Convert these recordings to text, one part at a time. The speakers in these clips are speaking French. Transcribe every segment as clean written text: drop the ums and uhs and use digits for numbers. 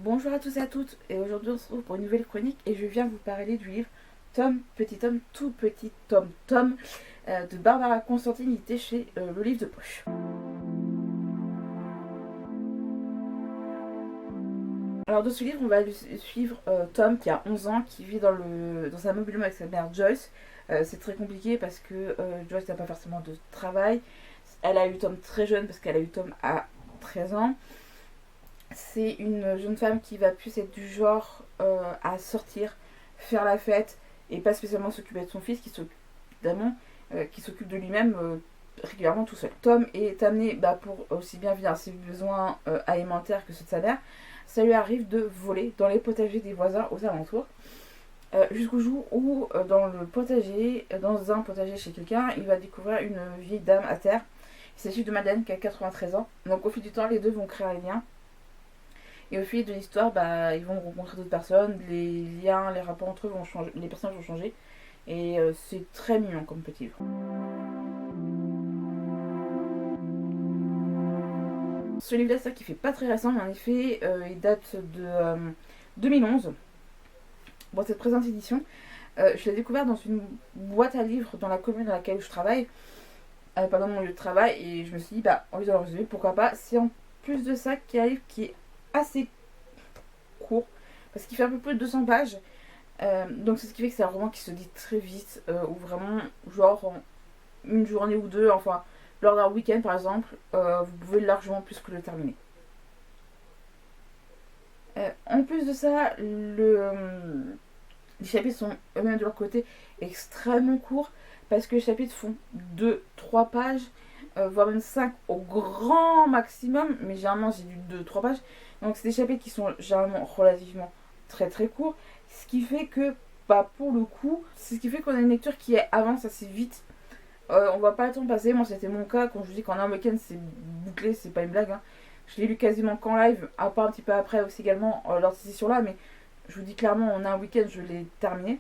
Bonjour à tous et à toutes, et aujourd'hui on se retrouve pour une nouvelle chronique et je viens vous parler du livre Tom, petit Tom, tout petit Tom de Barbara Constantine, édité chez Le Livre de Poche. Alors dans ce livre on va suivre Tom qui a 11 ans, qui vit dans un mobil-home avec sa mère Joyce. C'est très compliqué parce que Joyce n'a pas forcément de travail. Elle a eu Tom très jeune parce qu'elle a eu Tom à 13 ans. C'est une jeune femme qui va plus être du genre à sortir, faire la fête et pas spécialement s'occuper de son fils qui s'occupe de lui-même régulièrement tout seul. Tom est amené pour aussi bien vivre ses besoins alimentaires que ceux de sa mère. Ça lui arrive de voler dans les potagers des voisins aux alentours. Jusqu'au jour où dans un potager chez quelqu'un, il va découvrir une vieille dame à terre. Il s'agit de Madeleine qui a 93 ans. Donc au fil du temps, les deux vont créer un lien. Et au fil de l'histoire, ils vont rencontrer d'autres personnes, les liens, les rapports entre eux vont changer, les personnages vont changer. Et c'est très mignon comme petit livre. Ce livre-là, c'est ça qui fait pas très récent, mais en effet, il date de 2011. Bon, cette présente édition, je l'ai découverte dans une boîte à livres dans la commune dans laquelle je travaille, pas dans mon lieu de travail, et je me suis dit, en lisant le résumé, pourquoi pas. C'est en plus de ça qu'il y a un livre qui est assez court, parce qu'il fait un peu plus de 200 pages. Donc c'est ce qui fait que c'est un roman qui se lit très vite, ou vraiment, genre, en une journée ou deux, enfin, lors d'un week-end par exemple, vous pouvez largement plus que le terminer. En plus de ça, les chapitres sont eux-mêmes de leur côté extrêmement courts, parce que les chapitres font 2-3 pages, voire même 5 au grand maximum, mais généralement j'ai du 2-3 pages. Donc c'est des chapitres qui sont généralement relativement très très courts, ce qui fait que, pour le coup, c'est ce qui fait qu'on a une lecture qui avance assez vite. On va pas le temps passer, moi c'était mon cas, quand je vous dis qu'en un week-end c'est bouclé, c'est pas une blague. Je l'ai lu quasiment qu'en live, à part un petit peu après aussi également lors de ces sessions-là, mais je vous dis clairement, en un week-end je l'ai terminé.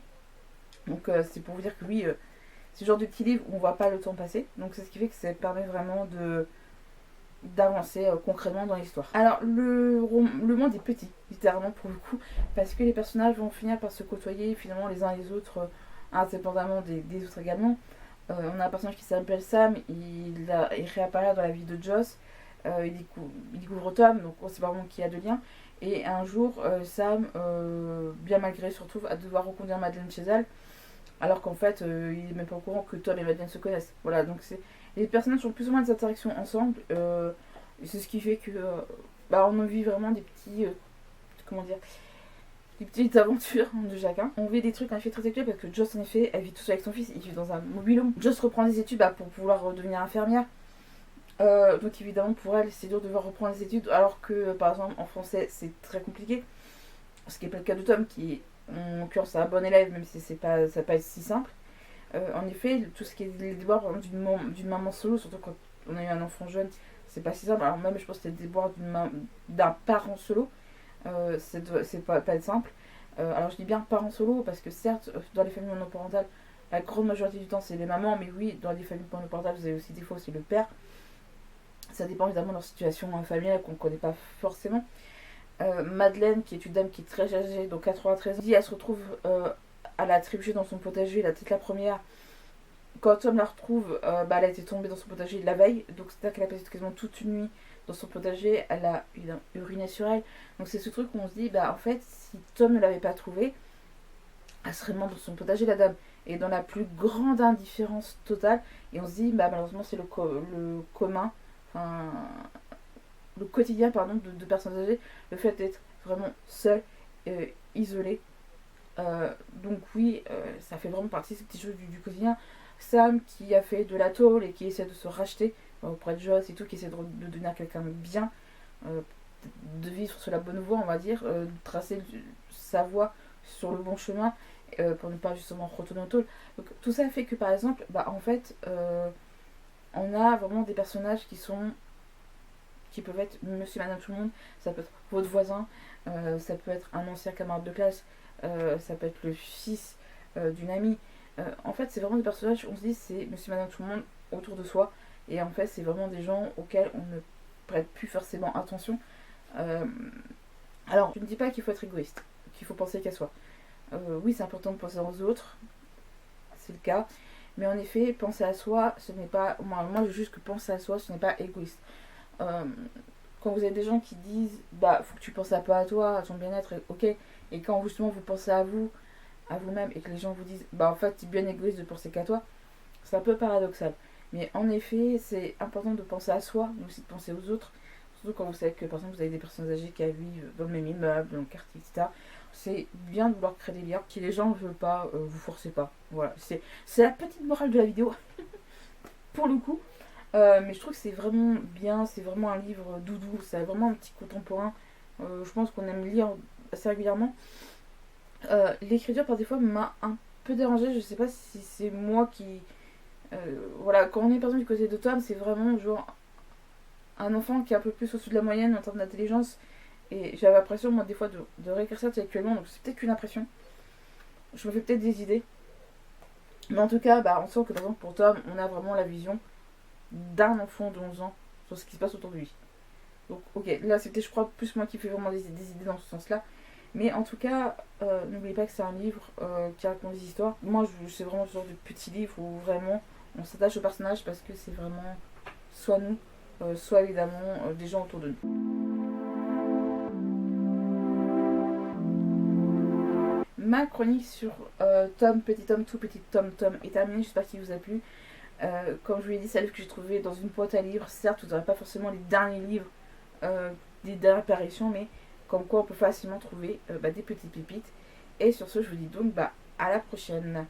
Donc c'est pour vous dire que oui, c'est le genre de petit livre où on voit pas le temps passer. Donc c'est ce qui fait que ça permet vraiment d'avancer concrètement dans l'histoire. Alors le monde est petit, littéralement pour le coup, parce que les personnages vont finir par se côtoyer finalement les uns les autres, indépendamment des autres également. On a un personnage qui s'appelle Sam, il réapparaît dans la vie de Joss, il découvre Tom, donc on sait pas vraiment qui a de lien. Et un jour, Sam, bien malgré, se retrouve à devoir reconduire Madeleine chez elle, alors qu'en fait, il n'est même pas au courant que Tom et Madeleine se connaissent. Voilà, donc les personnages ont plus ou moins des interactions ensemble. C'est ce qui fait que on vit vraiment des petits, des petites aventures de chacun. On vit des trucs en effet très actuels parce que Joss en effet, elle vit tout seule avec son fils, il vit dans un mobil-home. Joss reprend des études pour pouvoir devenir infirmière. Donc évidemment pour elle c'est dur de devoir reprendre les études alors que par exemple en français c'est très compliqué. Ce qui n'est pas le cas de Tom qui est en l'occurrence un bon élève même si ça va pas être si simple. En effet tout ce qui est les déboires d'une maman solo, surtout quand on a eu un enfant jeune, c'est pas si simple. Alors même je pense que c'est les déboires d'un parent solo, c'est pas être simple. Alors je dis bien parents solo parce que certes dans les familles monoparentales la grande majorité du temps c'est les mamans, mais oui dans les familles monoparentales vous avez aussi des fois aussi le père. Ça dépend évidemment de leur situation familiale qu'on ne connaît pas forcément. Madeleine, qui est une dame qui est très âgée, donc 93 ans, elle se retrouve à la trébucher dans son potager, la tête la première. Quand Tom la retrouve, elle a été tombée dans son potager la veille, donc c'est-à-dire qu'elle a passé quasiment toute une nuit dans son potager, elle a uriné sur elle. Donc c'est ce truc où on se dit, en fait, si Tom ne l'avait pas trouvée, elle serait morte dans son potager, la dame. Et dans la plus grande indifférence totale, et on se dit, malheureusement, c'est le commun. Enfin, le quotidien de personnes âgées, le fait d'être vraiment seul, isolé. Donc oui, ça fait vraiment partie de ces petits choses du quotidien. Sam qui a fait de la tôle et qui essaie de se racheter auprès de Joss et tout, qui essaie de devenir quelqu'un de bien, de vivre sur la bonne voie on va dire, de tracer sa voie sur le bon chemin pour ne pas justement retourner en tôle. Donc tout ça fait que par exemple, en fait, on a vraiment des personnages qui peuvent être monsieur, madame, tout le monde. Ça peut être votre voisin, ça peut être un ancien camarade de classe, ça peut être le fils d'une amie. En fait, c'est vraiment des personnages, on se dit, c'est monsieur, madame, tout le monde autour de soi. Et en fait, c'est vraiment des gens auxquels on ne prête plus forcément attention. Alors, je ne dis pas qu'il faut être égoïste, qu'il faut penser qu'à soi. Oui, c'est important de penser aux autres, c'est le cas. Mais en effet, penser à soi, ce n'est pas... Moi, je juge que penser à soi, ce n'est pas égoïste. Euh, Quand vous avez des gens qui disent, bah, faut que tu penses pas à toi, à ton bien-être, ok. Et quand justement vous pensez à vous, à vous-même, et que les gens vous disent, bah, en fait, c'est bien égoïste de penser qu'à toi, c'est un peu paradoxal. Mais en effet, c'est important de penser à soi, mais aussi de penser aux autres. Surtout quand vous savez que, par exemple, vous avez des personnes âgées qui vivent dans le même immeuble, dans le quartier, etc. C'est bien de vouloir créer des liens. Si les gens ne veulent pas, vous forcez pas. Voilà, c'est la petite morale de la vidéo, pour le coup. Mais je trouve que c'est vraiment bien, c'est vraiment un livre doudou, c'est vraiment un petit contemporain. Je pense qu'on aime lire assez régulièrement. L'écriture, par des fois, m'a un peu dérangée. Je sais pas si c'est moi qui. Voilà, quand on est par exemple du côté de Tom, c'est vraiment genre un enfant qui est un peu plus au-dessus de la moyenne en termes d'intelligence. Et j'avais l'impression, moi, des fois, de réécrire ça intellectuellement, donc c'est peut-être qu'une impression. Je me fais peut-être des idées. Mais en tout cas, bah, on sent que par exemple pour Tom, on a vraiment la vision d'un enfant de 11 ans sur ce qui se passe autour de lui. Donc, ok, là c'était, je crois, plus moi qui fais vraiment des idées dans ce sens-là. Mais en tout cas, n'oubliez pas que c'est un livre qui raconte des histoires. Moi, c'est vraiment ce genre de petit livre où vraiment on s'attache au personnage parce que c'est vraiment soit nous, soit évidemment des gens autour de nous. Ma chronique sur Tom, Petit Tom, tout petit Tom, Tom est terminée. J'espère qu'il vous a plu. Comme je vous l'ai dit, c'est un livre que j'ai trouvé dans une boîte à livres. Certes, vous n'aurez pas forcément les derniers livres des dernières apparitions, mais comme quoi on peut facilement trouver des petites pépites. Et sur ce, je vous dis donc à la prochaine.